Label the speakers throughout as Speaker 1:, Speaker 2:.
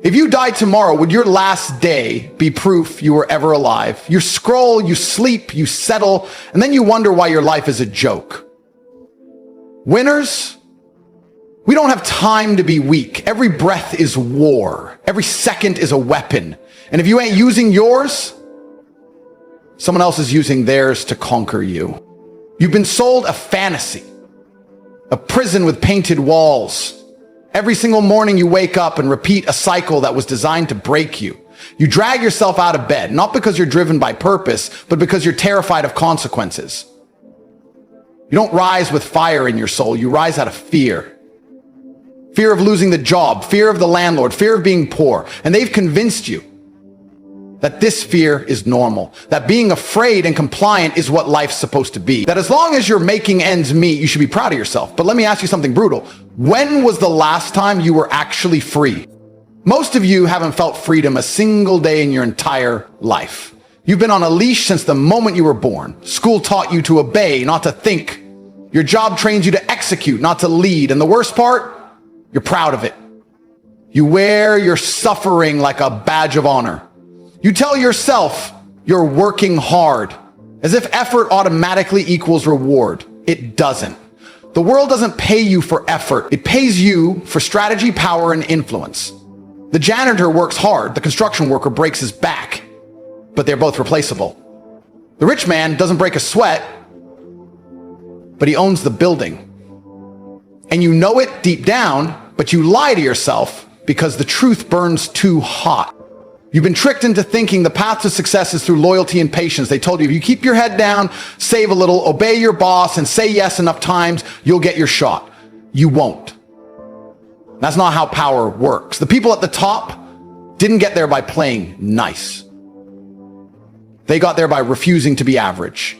Speaker 1: If you died tomorrow, would your last day be proof you were ever alive? You scroll, you sleep, you settle, and then you wonder why your life is a joke. Winners, we don't have time to be weak. Every breath is war. Every second is a weapon. And if you ain't using yours, someone else is using theirs to conquer you. You've been sold a fantasy, a prison with painted walls. Every single morning you wake up and repeat a cycle that was designed to break you. You drag yourself out of bed, not because you're driven by purpose, but because you're terrified of consequences. You don't rise with fire in your soul, you rise out of fear. Fear of losing the job, fear of the landlord, fear of being poor. And they've convinced you that this fear is normal, that being afraid and compliant is what life's supposed to be, that as long as you're making ends meet, you should be proud of yourself. But let me ask you something brutal. When was the last time you were actually free? Most of you haven't felt freedom a single day in your entire life. You've been on a leash since the moment you were born. School taught you to obey, not to think. Your job trains you to execute, not to lead. And the worst part, you're proud of it. You wear your suffering like a badge of honor. You tell yourself you're working hard, as if effort automatically equals reward. It doesn't. The world doesn't pay you for effort. It pays you for strategy, power, and influence. The janitor works hard. The construction worker breaks his back, but they're both replaceable. The rich man doesn't break a sweat, but he owns the building. And you know it deep down, but you lie to yourself because the truth burns too hot. You've been tricked into thinking the path to success is through loyalty and patience. They told you if you keep your head down, save a little, obey your boss, and say yes enough times, you'll get your shot. You won't. That's not how power works. The people at the top didn't get there by playing nice. They got there by refusing to be average.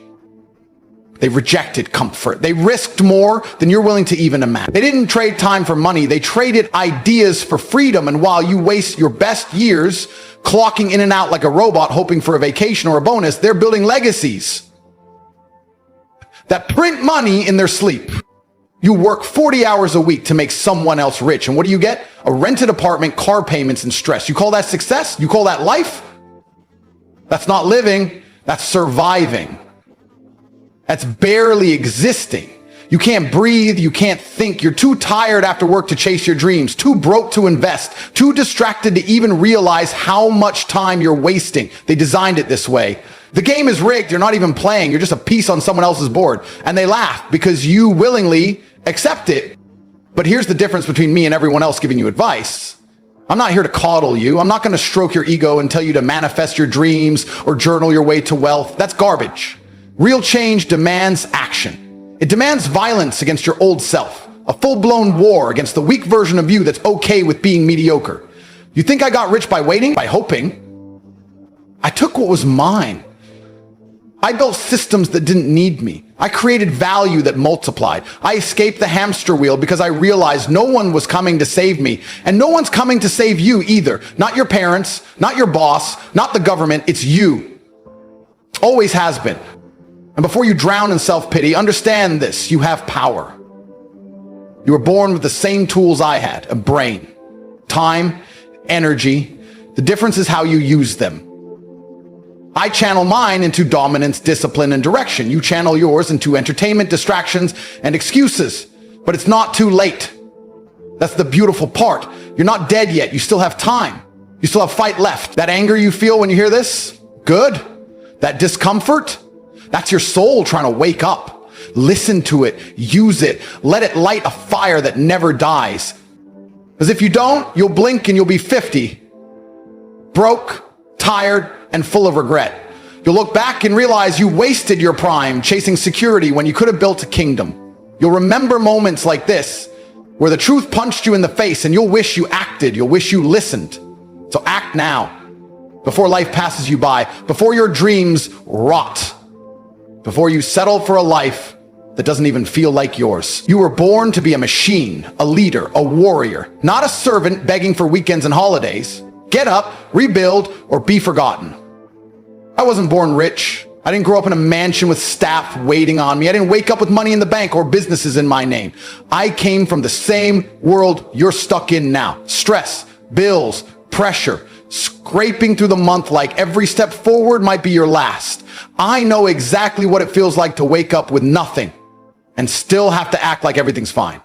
Speaker 1: They rejected comfort. They risked more than you're willing to even imagine. They didn't trade time for money. They traded ideas for freedom. And while you waste your best years clocking in and out like a robot, hoping for a vacation or a bonus, they're building legacies that print money in their sleep. You work 40 hours a week to make someone else rich. And what do you get? A rented apartment, car payments, and stress. You call that success? You call that life? That's not living. That's surviving. That's barely existing. You can't breathe, you can't think, you're too tired after work to chase your dreams, too broke to invest, too distracted to even realize how much time you're wasting. They designed it this way. The game is rigged, you're not even playing, you're just a piece on someone else's board. And they laugh because you willingly accept it. But here's the difference between me and everyone else giving you advice. I'm not here to coddle you. I'm not going to stroke your ego and tell you to manifest your dreams or journal your way to wealth. That's garbage. Real change demands action. It demands violence against your old self, a full-blown war against the weak version of you that's okay with being mediocre. You think I got rich by waiting, by hoping? I took what was mine. I built systems that didn't need me. I created value that multiplied. I escaped the hamster wheel because I realized no one was coming to save me, and no one's coming to save you either. Not your parents, not your boss, not the government, it's you. Always has been. And before you drown in self-pity, understand this, you have power. You were born with the same tools I had, a brain, time, energy. The difference is how you use them. I channel mine into dominance, discipline, and direction. You channel yours into entertainment, distractions, and excuses. But it's not too late. That's the beautiful part. You're not dead yet. You still have time. You still have fight left. That anger you feel when you hear this, good. That discomfort, that's your soul trying to wake up. Listen to it, use it, let it light a fire that never dies. Because if you don't, you'll blink and you'll be 50. Broke, tired, and full of regret. You'll look back and realize you wasted your prime chasing security when you could have built a kingdom. You'll remember moments like this, where the truth punched you in the face and you'll wish you acted, you'll wish you listened. So act now, before life passes you by, before your dreams rot. Before you settle for a life that doesn't even feel like yours. You were born to be a machine, a leader, a warrior, not a servant begging for weekends and holidays. Get up, rebuild, or be forgotten. I wasn't born rich. I didn't grow up in a mansion with staff waiting on me. I didn't wake up with money in the bank or businesses in my name. I came from the same world you're stuck in now. Stress, bills, pressure, scraping through the month like every step forward might be your last. I know exactly what it feels like to wake up with nothing and still have to act like everything's fine.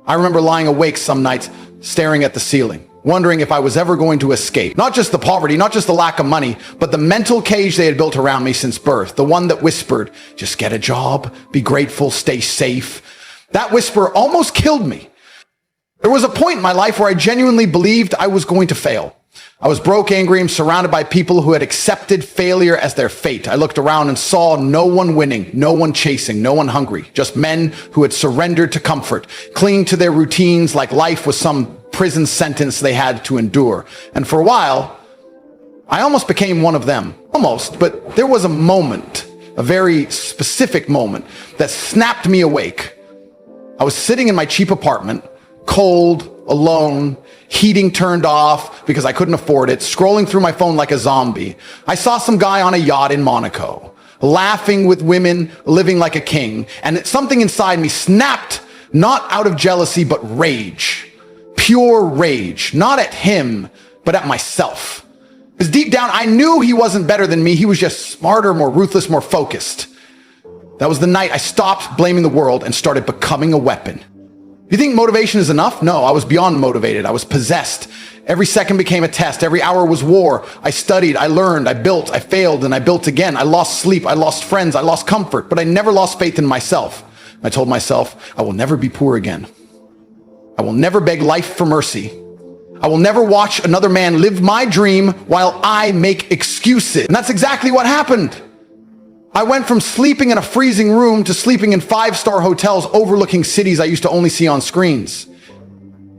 Speaker 1: I remember lying awake some nights, staring at the ceiling, wondering if I was ever going to escape. Not just the poverty, not just the lack of money, but the mental cage they had built around me since birth. The one that whispered, just get a job, be grateful, stay safe. That whisper almost killed me. There was a point in my life where I genuinely believed I was going to fail. I was broke, angry, and surrounded by people who had accepted failure as their fate. I looked around and saw no one winning, no one chasing, no one hungry. Just men who had surrendered to comfort, clinging to their routines like life was some prison sentence they had to endure. And for a while, I almost became one of them. Almost, but there was a moment, a very specific moment, that snapped me awake. I was sitting in my cheap apartment, cold, alone, heating turned off because I couldn't afford it, scrolling through my phone like a zombie. I saw some guy on a yacht in Monaco, laughing with women, living like a king, and something inside me snapped, not out of jealousy, but rage. Pure rage, not at him, but at myself. Because deep down, I knew he wasn't better than me. He was just smarter, more ruthless, more focused. That was the night I stopped blaming the world and started becoming a weapon. You think motivation is enough? No, I was beyond motivated. I was possessed. Every second became a test. Every hour was war. I studied, I learned, I built, I failed, and I built again. I lost sleep, I lost friends, I lost comfort, but I never lost faith in myself. I told myself, I will never be poor again. I will never beg life for mercy. I will never watch another man live my dream while I make excuses. And that's exactly what happened. I went from sleeping in a freezing room to sleeping in 5-star hotels overlooking cities I used to only see on screens.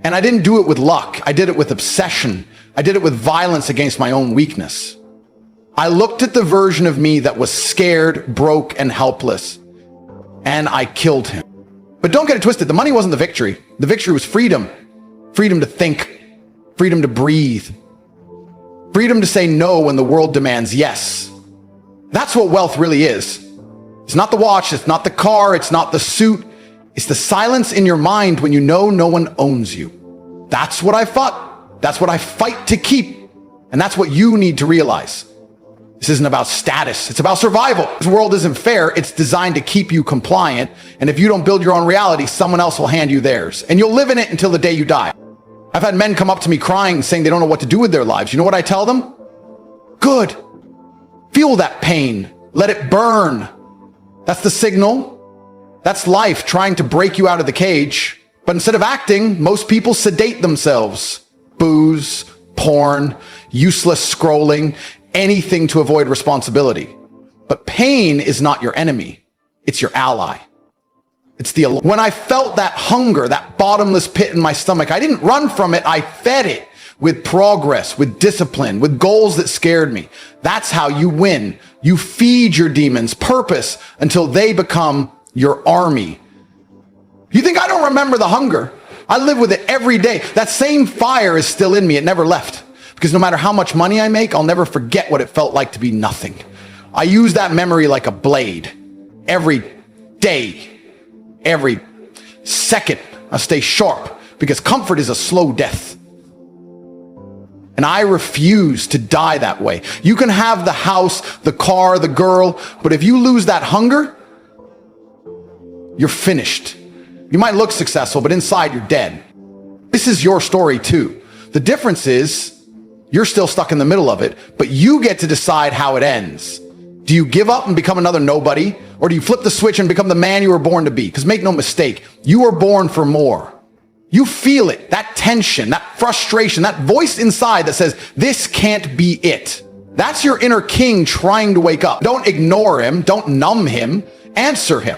Speaker 1: And I didn't do it with luck. I did it with obsession. I did it with violence against my own weakness. I looked at the version of me that was scared, broke, and helpless, and I killed him. But don't get it twisted. The money wasn't the victory. The victory was freedom. Freedom to think. Freedom to breathe. Freedom to say no when the world demands yes. That's what wealth really is. It's not the watch, it's not the car, it's not the suit. It's the silence in your mind when you know no one owns you. That's what I fought. That's what I fight to keep. And that's what you need to realize. This isn't about status, it's about survival. This world isn't fair, it's designed to keep you compliant. And if you don't build your own reality, someone else will hand you theirs. And you'll live in it until the day you die. I've had men come up to me crying, saying they don't know what to do with their lives. You know what I tell them? Good. Feel that pain. Let it burn. That's the signal. That's life trying to break you out of the cage. But instead of acting, most people sedate themselves. Booze, porn, useless scrolling, anything to avoid responsibility. But pain is not your enemy. It's your ally. When I felt that hunger, that bottomless pit in my stomach, I didn't run from it. I fed it. With progress, with discipline, with goals that scared me. That's how you win. You feed your demons purpose until they become your army. You think I don't remember the hunger? I live with it every day. That same fire is still in me. It never left. Because no matter how much money I make, I'll never forget what it felt like to be nothing. I use that memory like a blade. Every day, every second, I stay sharp because comfort is a slow death. And I refuse to die that way. You can have the house, the car, the girl, but if you lose that hunger, you're finished. You might look successful, but inside you're dead. This is your story too. The difference is you're still stuck in the middle of it, but you get to decide how it ends. Do you give up and become another nobody, or do you flip the switch and become the man you were born to be? Because make no mistake, you were born for more. You feel it, that tension, that frustration, that voice inside that says, this can't be it. That's your inner king trying to wake up. Don't ignore him, don't numb him, answer him.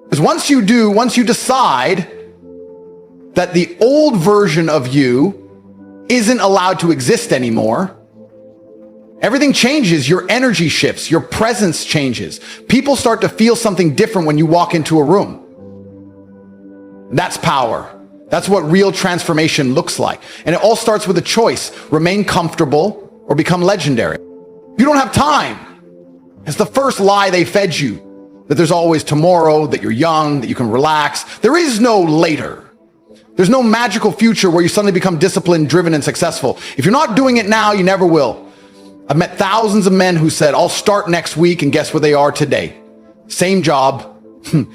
Speaker 1: Because once you do, once you decide that the old version of you isn't allowed to exist anymore, everything changes, your energy shifts, your presence changes. People start to feel something different when you walk into a room. That's power. That's what real transformation looks like. And it all starts with a choice. Remain comfortable or become legendary. You don't have time. It's the first lie they fed you. That there's always tomorrow, that you're young, that you can relax. There is no later. There's no magical future where you suddenly become disciplined, driven, and successful. If you're not doing it now, you never will. I've met thousands of men who said, I'll start next week, and guess where they are today? Same job,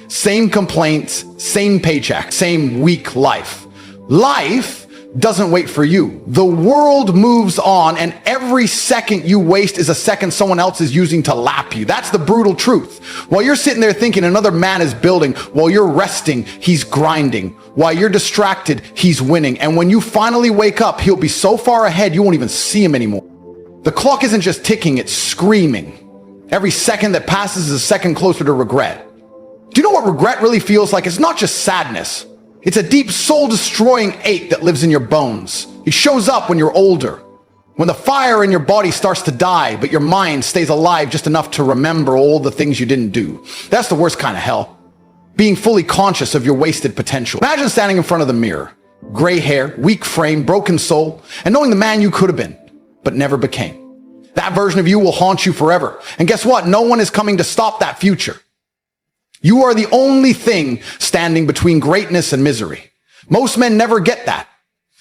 Speaker 1: same complaints, same paycheck, same weak life. Life doesn't wait for you. The world moves on, and every second you waste is a second someone else is using to lap you. That's the brutal truth. While you're sitting there thinking another man is building, while you're resting, he's grinding. While you're distracted, he's winning. And when you finally wake up, he'll be so far ahead you won't even see him anymore. The clock isn't just ticking, it's screaming. Every second that passes is a second closer to regret. Do you know what regret really feels like? It's not just sadness. It's a deep soul-destroying ache that lives in your bones. It shows up when you're older, when the fire in your body starts to die, but your mind stays alive just enough to remember all the things you didn't do. That's the worst kind of hell. Being fully conscious of your wasted potential. Imagine standing in front of the mirror, gray hair, weak frame, broken soul, and knowing the man you could have been, but never became. That version of you will haunt you forever. And guess what? No one is coming to stop that future. You are the only thing standing between greatness and misery. Most men never get that.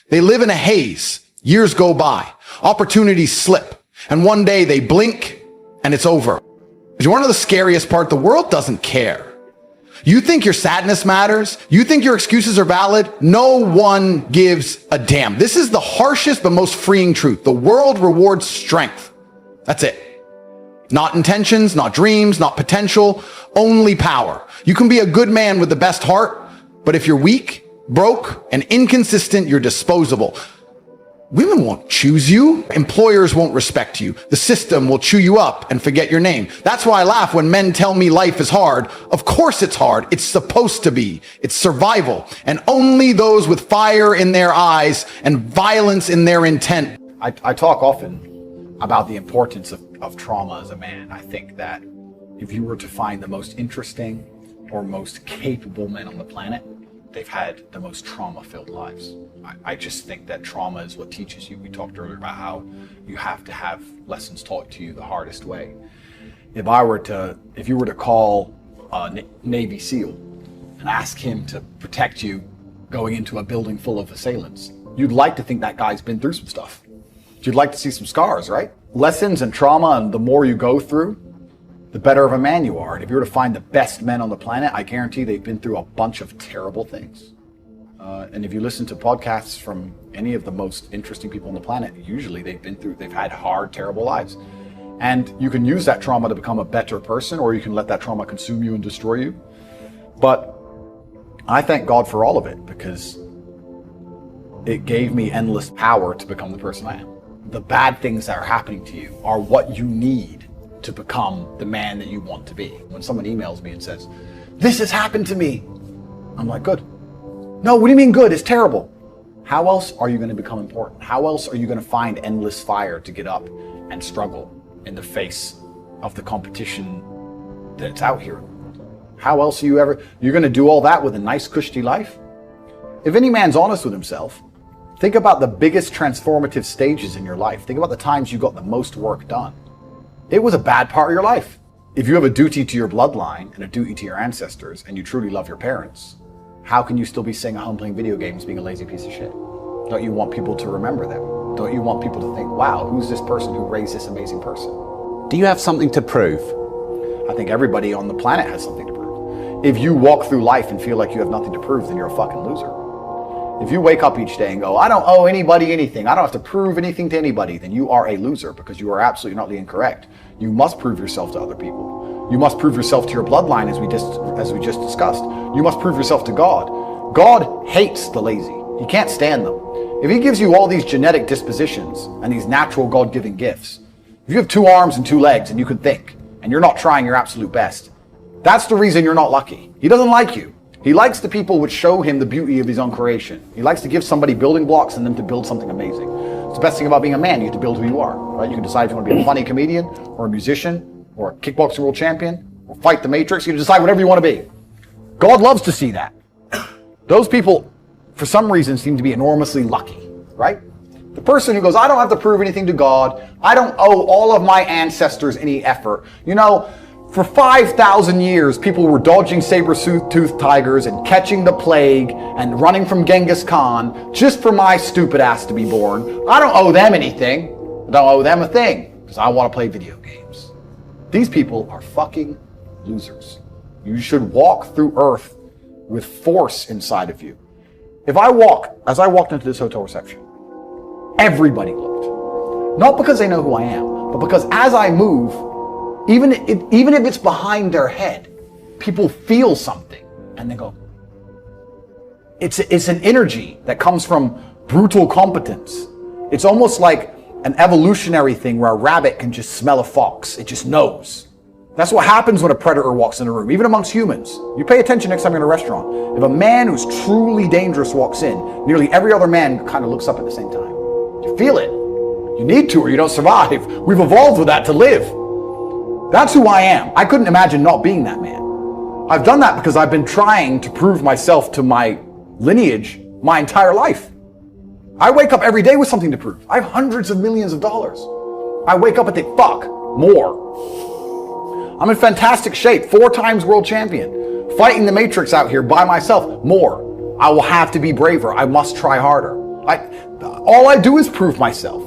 Speaker 1: They live in a haze. Years go by. Opportunities slip. And one day they blink and it's over. But you want to know the scariest part? The world doesn't care. You think your sadness matters? You think your excuses are valid? No one gives a damn. This is the harshest but most freeing truth. The world rewards strength. That's it. Not intentions, not dreams, not potential, only power. You can be a good man with the best heart, but if you're weak, broke, and inconsistent, you're disposable. Women won't choose you. Employers won't respect you. The system will chew you up and forget your name. That's why I laugh when men tell me life is hard. Of course it's hard. It's supposed to be. It's survival. And only those with fire in their eyes and violence in their intent.
Speaker 2: I talk often about the importance of trauma as a man. I think that if you were to find the most interesting or most capable men on the planet, they've had the most trauma-filled lives. I just think that trauma is what teaches you. We talked earlier about how you have to have lessons taught to you the hardest way. If you were to call a Navy SEAL and ask him to protect you going into a building full of assailants, you'd like to think that guy's been through some stuff. You'd like to see some scars, right? Lessons and trauma, and the more you go through, the better of a man you are. And if you were to find the best men on the planet, I guarantee they've been through a bunch of terrible things. And if you listen to podcasts from any of the most interesting people on the planet, usually they've had hard, terrible lives. And you can use that trauma to become a better person, or you can let that trauma consume you and destroy you. But I thank God for all of it, because it gave me endless power to become the person I am. The bad things that are happening to you are what you need to become the man that you want to be. When someone emails me and says, "This has happened to me," I'm like, good. No, what do you mean good? It's terrible. How else are you going to become important? How else are you going to find endless fire to get up and struggle in the face of the competition that's out here? How else you're going to do all that with a nice cushy life? If any man's honest with himself, think about the biggest transformative stages in your life. Think about the times you got the most work done. It was a bad part of your life. If you have a duty to your bloodline and a duty to your ancestors, and you truly love your parents, how can you still be sitting at home playing video games being a lazy piece of shit? Don't you want people to remember them? Don't you want people to think, wow, who's this person who raised this amazing person?
Speaker 3: Do you have something to prove?
Speaker 2: I think everybody on the planet has something to prove. If you walk through life and feel like you have nothing to prove, then you're a fucking loser. If you wake up each day and go, I don't owe anybody anything, I don't have to prove anything to anybody, then you are a loser, because you are absolutely not incorrect. You must prove yourself to other people. You must prove yourself to your bloodline, as we just discussed. You must prove yourself to God. God hates the lazy. He can't stand them. If he gives you all these genetic dispositions and these natural God-given gifts, if you have 2 arms and 2 legs and you can think, and you're not trying your absolute best, that's the reason you're not lucky. He doesn't like you. He likes the people which show him the beauty of his own creation. He likes to give somebody building blocks and them to build something amazing. It's the best thing about being a man. You get to build who you are, right? You can decide if you want to be a funny comedian or a musician or a kickboxing world champion or fight the Matrix. You can decide whatever you want to be. God loves to see that. Those people, for some reason, seem to be enormously lucky, right? The person who goes, I don't have to prove anything to God. I don't owe all of my ancestors any effort. You know, For 5,000 years, people were dodging saber-toothed tigers and catching the plague and running from Genghis Khan just for my stupid ass to be born. I don't owe them anything. I don't owe them a thing because I want to play video games. These people are fucking losers. You should walk through Earth with force inside of you. As I walked into this hotel reception, everybody looked. Not because they know who I am, but because as I move, even if it's behind their head, people feel something and they go. It's an energy that comes from brutal competence. It's almost like an evolutionary thing where a rabbit can just smell a fox. It just knows. That's what happens when a predator walks in a room, even amongst humans. You pay attention next time you're in a restaurant. If a man who's truly dangerous walks in, nearly every other man kind of looks up at the same time. You feel it. You need to or you don't survive. We've evolved with that to live. That's who I am. I couldn't imagine not being that man. I've done that because I've been trying to prove myself to my lineage my entire life. I wake up every day with something to prove. I have hundreds of millions of dollars. I wake up and think, fuck, more. I'm in fantastic shape, 4 times world champion, fighting the Matrix out here by myself, more. I will have to be braver. I must try harder. All I do is prove myself.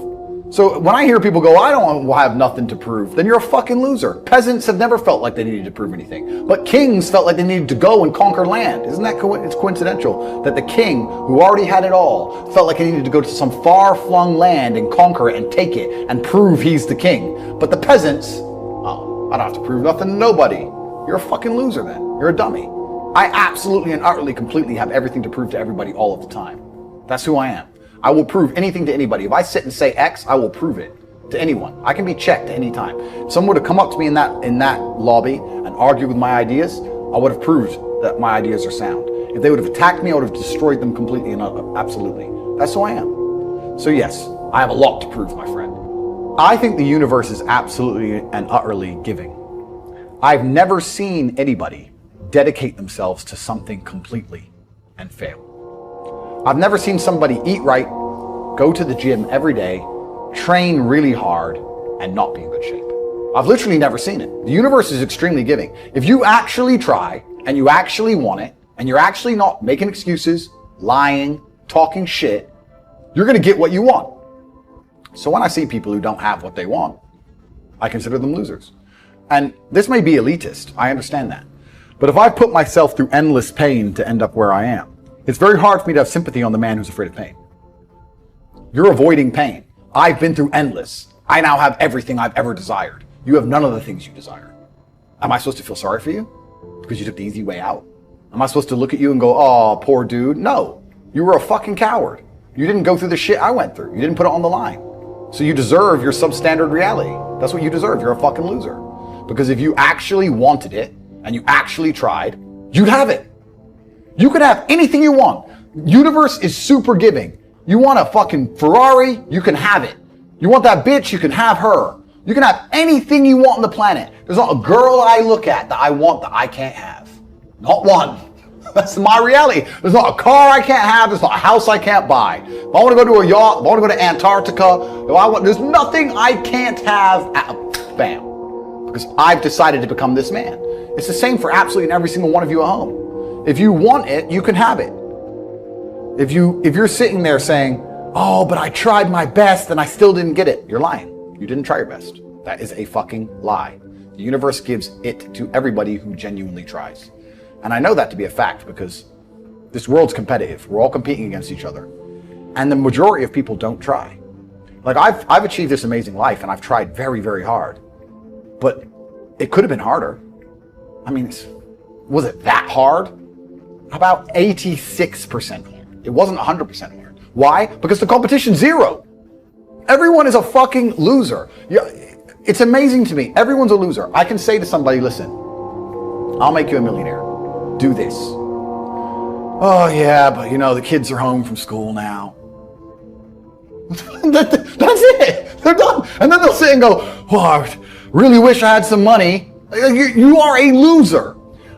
Speaker 2: So when I hear people go, I don't have nothing to prove, then you're a fucking loser. Peasants have never felt like they needed to prove anything. But kings felt like they needed to go and conquer land. Isn't that it's coincidental that the king, who already had it all, felt like he needed to go to some far-flung land and conquer it and take it and prove he's the king. But the peasants, oh, I don't have to prove nothing to nobody. You're a fucking loser then. You're a dummy. I absolutely and utterly, completely have everything to prove to everybody all of the time. That's who I am. I will prove anything to anybody. If I sit and say X, I will prove it to anyone. I can be checked at any time. If someone were to come up to me in that lobby and argue with my ideas, I would have proved that my ideas are sound. If they would have attacked me, I would have destroyed them completely and absolutely. That's who I am. So yes, I have a lot to prove, my friend. I think the universe is absolutely and utterly giving. I've never seen anybody dedicate themselves to something completely and fail. I've never seen somebody eat right, go to the gym every day, train really hard, and not be in good shape. I've literally never seen it. The universe is extremely giving. If you actually try, and you actually want it, and you're actually not making excuses, lying, talking shit, you're gonna get what you want. So when I see people who don't have what they want, I consider them losers. And this may be elitist, I understand that. But if I put myself through endless pain to end up where I am, it's very hard for me to have sympathy on the man who's afraid of pain. You're avoiding pain. I've been through endless. I now have everything I've ever desired. You have none of the things you desire. Am I supposed to feel sorry for you? Because you took the easy way out? Am I supposed to look at you and go, oh, poor dude? No. You were a fucking coward. You didn't go through the shit I went through. You didn't put it on the line. So you deserve your substandard reality. That's what you deserve. You're a fucking loser. Because if you actually wanted it, and you actually tried, you'd have it. You could have anything you want. Universe is super giving. You want a fucking Ferrari, you can have it. You want that bitch, you can have her. You can have anything you want on the planet. There's not a girl I look at that I want that I can't have. Not one. That's my reality. There's not a car I can't have. There's not a house I can't buy. If I want to go to a yacht, if I want to go to Antarctica, there's nothing I can't have. Bam. Because I've decided to become this man. It's the same for absolutely every single one of you at home. If you want it, you can have it. If you're sitting there saying, oh, but I tried my best and I still didn't get it, you're lying. You didn't try your best. That is a fucking lie. The universe gives it to everybody who genuinely tries. And I know that to be a fact because this world's competitive. We're all competing against each other. And the majority of people don't try. Like I've achieved this amazing life and I've tried very, very hard. But it could have been harder. I mean, was it that hard? About 86% hard. It wasn't 100% hard. Why? Because the competition's zero. Everyone is a fucking loser. Yeah, it's amazing to me. Everyone's a loser. I can say to somebody, listen, I'll make you a millionaire. Do this. Oh yeah, but the kids are home from school now. That's it. They're done. And then they'll sit and go, well, I really wish I had some money. You are a loser.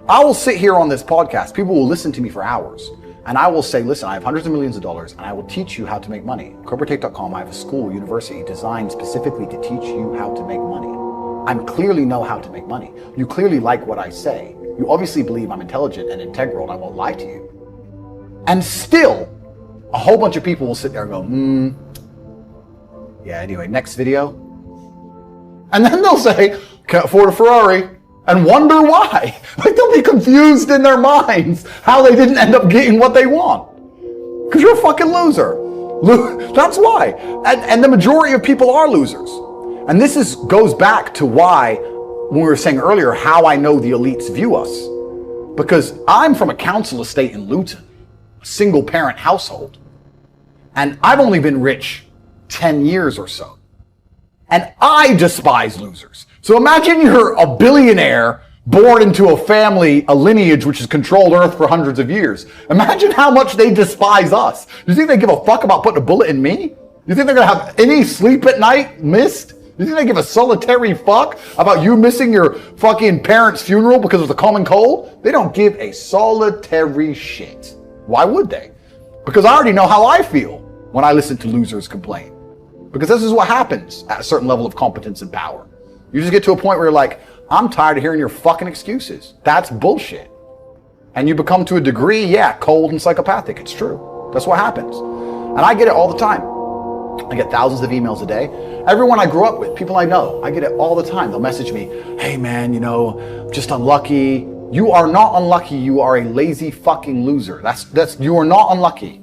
Speaker 2: I will sit here on this podcast. People will listen to me for hours. And I will say, listen, I have hundreds of millions of dollars and I will teach you how to make money. CorporateTake.com, I have a school, university designed specifically to teach you how to make money. I clearly know how to make money. You clearly like what I say. You obviously believe I'm intelligent and integral and I won't lie to you. And still, a whole bunch of people will sit there and go, yeah, anyway, next video. And then they'll say, can't afford a Ferrari, and wonder why. Like, they'll be confused in their minds how they didn't end up getting what they want. Because you're a fucking loser. That's why. And the majority of people are losers. And this goes back to why, when we were saying earlier, how I know the elites view us. Because I'm from a council estate in Luton, a single parent household. And I've only been rich 10 years or so. And I despise losers. So imagine you're a billionaire born into a family, a lineage which has controlled Earth for hundreds of years. Imagine how much they despise us. You think they give a fuck about putting a bullet in me? You think they're gonna have any sleep at night missed? You think they give a solitary fuck about you missing your fucking parents' funeral because of the common cold? They don't give a solitary shit. Why would they? Because I already know how I feel when I listen to losers complain. Because this is what happens at a certain level of competence and power. You just get to a point where you're like, I'm tired of hearing your fucking excuses. That's bullshit. And you become, to a degree, yeah, cold and psychopathic. It's true. That's what happens. And I get it all the time. I get thousands of emails a day. Everyone I grew up with, people I know, I get it all the time. They'll message me, hey man, I'm just unlucky. You are not unlucky. You are a lazy fucking loser. You are not unlucky.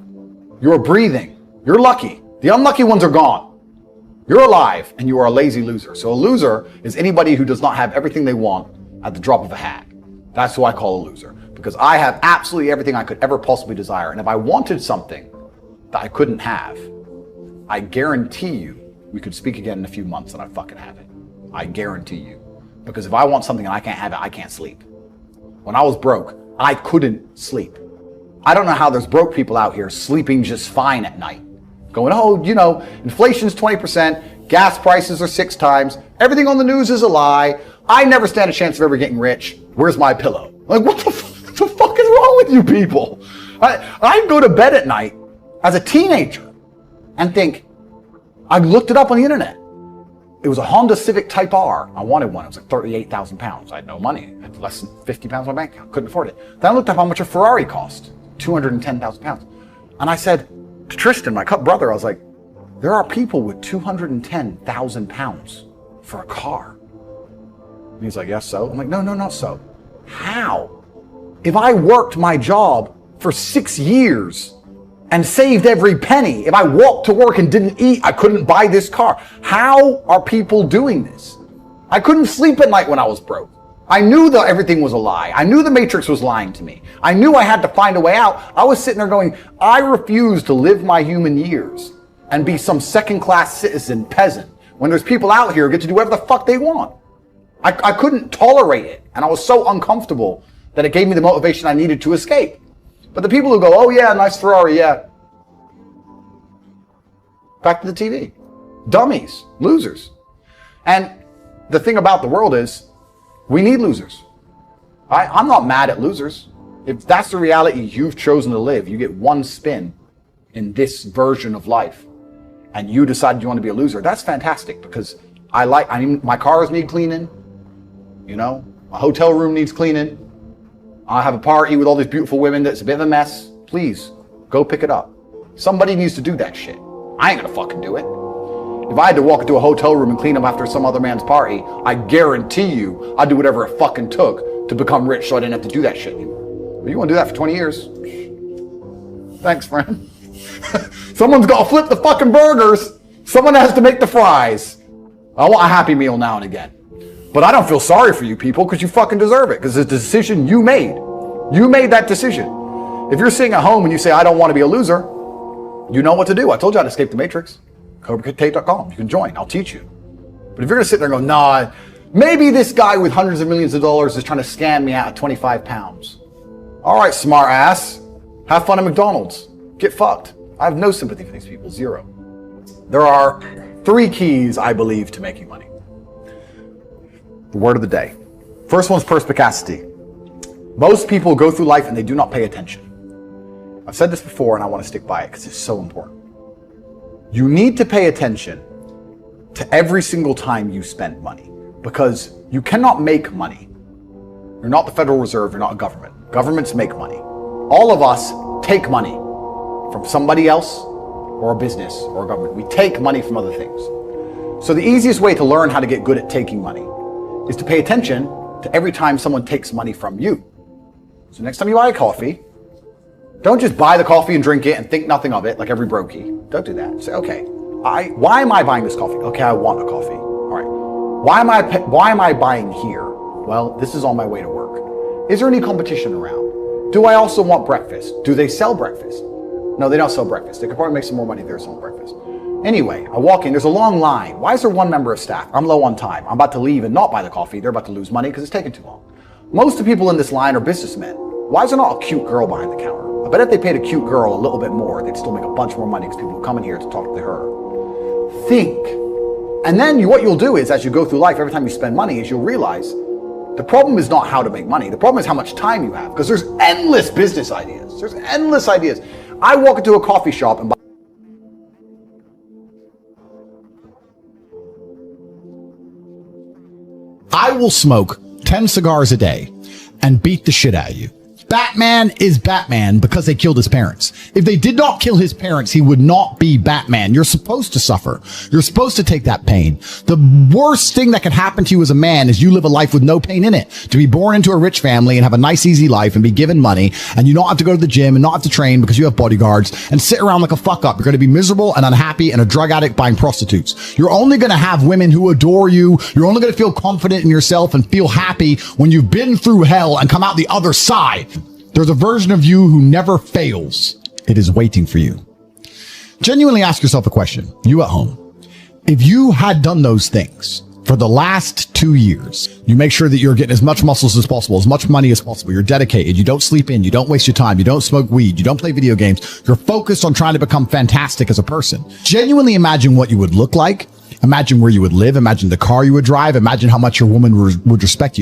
Speaker 2: You're breathing. You're lucky. The unlucky ones are gone. You're alive and you are a lazy loser. So a loser is anybody who does not have everything they want at the drop of a hat. That's who I call a loser, because I have absolutely everything I could ever possibly desire. And if I wanted something that I couldn't have, I guarantee you we could speak again in a few months and I'd fucking have it. I guarantee you. Because if I want something and I can't have it, I can't sleep. When I was broke, I couldn't sleep. I don't know how there's broke people out here sleeping just fine at night. Going, inflation's 20%, gas prices are 6 times, everything on the news is a lie, I never stand a chance of ever getting rich, where's my pillow? Like, what the fuck is wrong with you people? I go to bed at night as a teenager and think, I looked it up on the internet. It was a Honda Civic Type R. I wanted one. It was like 38,000 pounds. I had no money. I had less than 50 pounds in my bank account. Couldn't afford it. Then I looked up how much a Ferrari cost. 210,000 pounds. And I said to Tristan, my brother, I was like, there are people with 210,000 pounds for a car. And he's like, yes, so? I'm like, no, not so. How? If I worked my job for 6 years and saved every penny, if I walked to work and didn't eat, I couldn't buy this car. How are people doing this? I couldn't sleep at night when I was broke. I knew that everything was a lie. I knew the Matrix was lying to me. I knew I had to find a way out. I was sitting there going, I refuse to live my human years and be some second-class citizen peasant when there's people out here who get to do whatever the fuck they want. I couldn't tolerate it. And I was so uncomfortable that it gave me the motivation I needed to escape. But the people who go, oh yeah, nice Ferrari, yeah. Back to the TV. Dummies, losers. And the thing about the world is, we need losers. I'm not mad at losers. If that's the reality you've chosen to live, you get one spin in this version of life, and you decide you want to be a loser, that's fantastic, because my cars need cleaning, my hotel room needs cleaning. I have a party with all these beautiful women that's a bit of a mess. Please, go pick it up. Somebody needs to do that shit. I ain't gonna fucking do it. If I had to walk into a hotel room and clean up after some other man's party, I guarantee you I'd do whatever it fucking took to become rich so I didn't have to do that shit anymore. But you want to do that for 20 years? Thanks, friend. Someone's got to flip the fucking burgers. Someone has to make the fries. I want a Happy Meal now and again. But I don't feel sorry for you people, because you fucking deserve it, because it's a decision you made. You made that decision. If you're sitting at home and you say, I don't want to be a loser, you know what to do. I told you how to escape the Matrix. CobraTate.com. You can join. I'll teach you. But if you're going to sit there and go, nah, maybe this guy with hundreds of millions of dollars is trying to scam me out of 25 pounds. All right, smart ass. Have fun at McDonald's. Get fucked. I have no sympathy for these people. Zero. There are 3 keys, I believe, to making money. The word of the day. First one's perspicacity. Most people go through life and they do not pay attention. I've said this before and I want to stick by it because it's so important. You need to pay attention to every single time you spend money. because you cannot make money. You're not the Federal Reserve, you're not a government. Governments make money. All of us take money from somebody else or a business or a government. We take money from other things. So the easiest way to learn how to get good at taking money is to pay attention to every time someone takes money from you. So next time you buy a coffee, don't just buy the coffee and drink it and think nothing of it like every brokey. Don't do that. Say, okay, why am I buying this coffee? Okay, I want a coffee. All right. Why am I buying here? Well, this is on my way to work. Is there any competition around? Do I also want breakfast? Do they sell breakfast? No, they don't sell breakfast. They could probably make some more money if they're selling breakfast. Anyway, I walk in, there's a long line. Why is there one member of staff? I'm low on time. I'm about to leave and not buy the coffee. They're about to lose money because it's taking too long. Most of the people in this line are businessmen. Why is there not a cute girl behind the counter? I bet if they paid a cute girl a little bit more, they'd still make a bunch more money because people would come in here to talk to her. Think. And then what you'll do is, as you go through life, every time you spend money, is you'll realize the problem is not how to make money. The problem is how much time you have, because there's endless business ideas. There's endless ideas. I walk into a coffee shop and buy
Speaker 4: I will smoke 10 cigars a day and beat the shit out of you. Batman is Batman because they killed his parents. If they did not kill his parents, he would not be Batman. You're supposed to suffer. You're supposed to take that pain. The worst thing that can happen to you as a man is you live a life with no pain in it. To be born into a rich family and have a nice, easy life and be given money, and you don't have to go to the gym and not have to train because you have bodyguards and sit around like a fuck up. You're going to be miserable and unhappy and a drug addict buying prostitutes. You're only going to have women who adore you. You're only going to feel confident in yourself and feel happy when you've been through hell and come out the other side. There's a version of you who never fails. It is waiting for you. Genuinely ask yourself a question, you at home. If you had done those things for the last 2 years, you make sure that you're getting as much muscles as possible, as much money as possible. You're dedicated. You don't sleep in. You don't waste your time. You don't smoke weed. You don't play video games. You're focused on trying to become fantastic as a person. Genuinely imagine what you would look like. Imagine where you would live. Imagine the car you would drive. Imagine how much your woman would respect you.